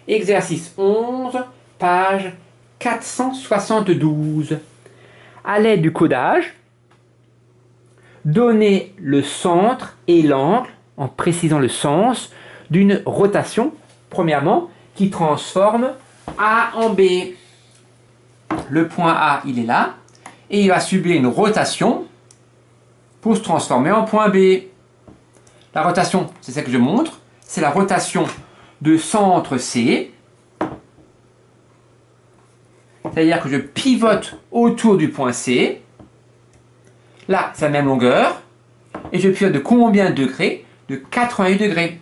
Exercice 11, page 472. À l'aide du codage, donnez le centre et l'angle, en précisant le sens, d'une rotation, premièrement, qui transforme A en B. Le point A, il est là, et il va subir une rotation pour se transformer en point B. La rotation, c'est ça que je montre, c'est la rotation de centre C, c'est-à-dire que je pivote autour du point C. Là, c'est la même longueur, et je pivote de combien de degrés? De 88 degrés.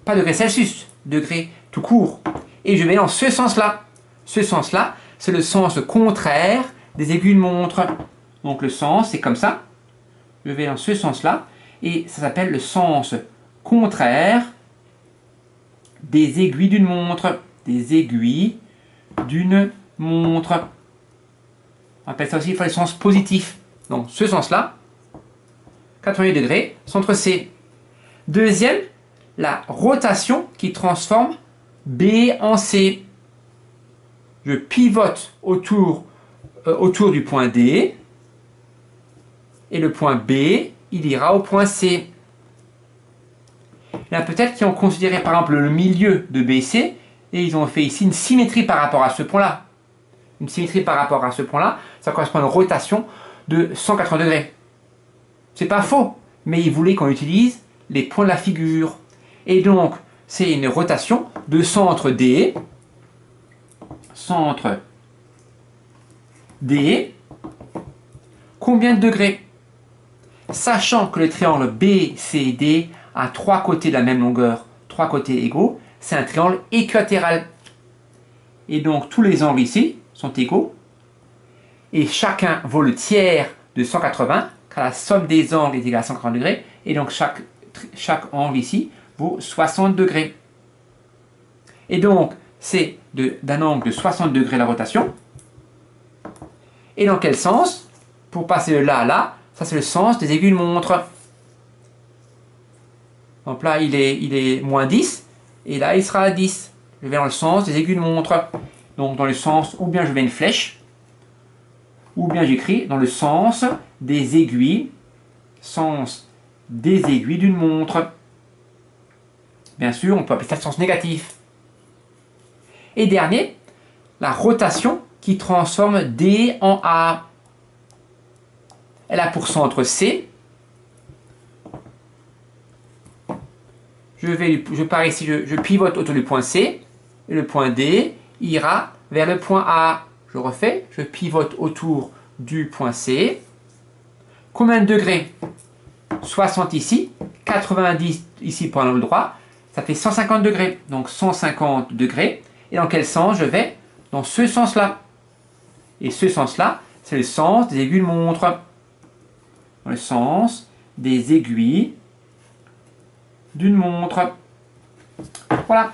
Pas degrés Celsius, degrés tout court. Et je vais dans ce sens-là. Ce sens-là, c'est le sens contraire des aiguilles de montre. Donc le sens, c'est comme ça. Je vais dans ce sens-là, et ça s'appelle le sens contraire des aiguilles d'une montre. Des aiguilles d'une montre. On appelle ça aussi le sens positif. Donc ce sens-là, 88 degrés, centre C. Deuxième, la rotation qui transforme B en C. Je pivote autour du point D, et le point B, il ira au point C. Il y en a peut-être qui ont considéré par exemple le milieu de BC, et ils ont fait ici une symétrie par rapport à ce point-là. Une symétrie par rapport à ce point-là, ça correspond à une rotation de 180 degrés. C'est pas faux, mais ils voulaient qu'on utilise les points de la figure. Et donc, c'est une rotation de centre D, combien de degrés? Sachant que le triangle BCD a trois côtés de la même longueur, trois côtés égaux, c'est un triangle équilatéral. Et donc tous les angles ici sont égaux, et chacun vaut le tiers de 180, car la somme des angles est égale à 180 degrés, et donc chaque angle ici vaut 60 degrés. Et donc c'est d'un angle de 60 degrés la rotation. Et dans quel sens? Pour passer de là à là, ça c'est le sens des aiguilles de montre. Donc là il est moins 10, et là il sera à 10. Je vais dans le sens des aiguilles de montre. Donc dans le sens, ou bien je mets une flèche, ou bien j'écris dans le sens des aiguilles d'une montre. Bien sûr, on peut appeler ça le sens négatif. Et dernier, la rotation qui transforme D en A. Elle a pour centre C. Je pars ici, je pivote autour du point C, et le point D ira vers le point A. Je refais, je pivote autour du point C. Combien de degrés? 60 ici, 90 ici pour l'angle droit, ça fait 150 degrés. Donc 150 degrés. Et dans quel sens je vais? Dans ce sens-là. Et ce sens-là, c'est le sens des aiguilles de montre. Dans le sens des aiguilles d'une montre. Voilà.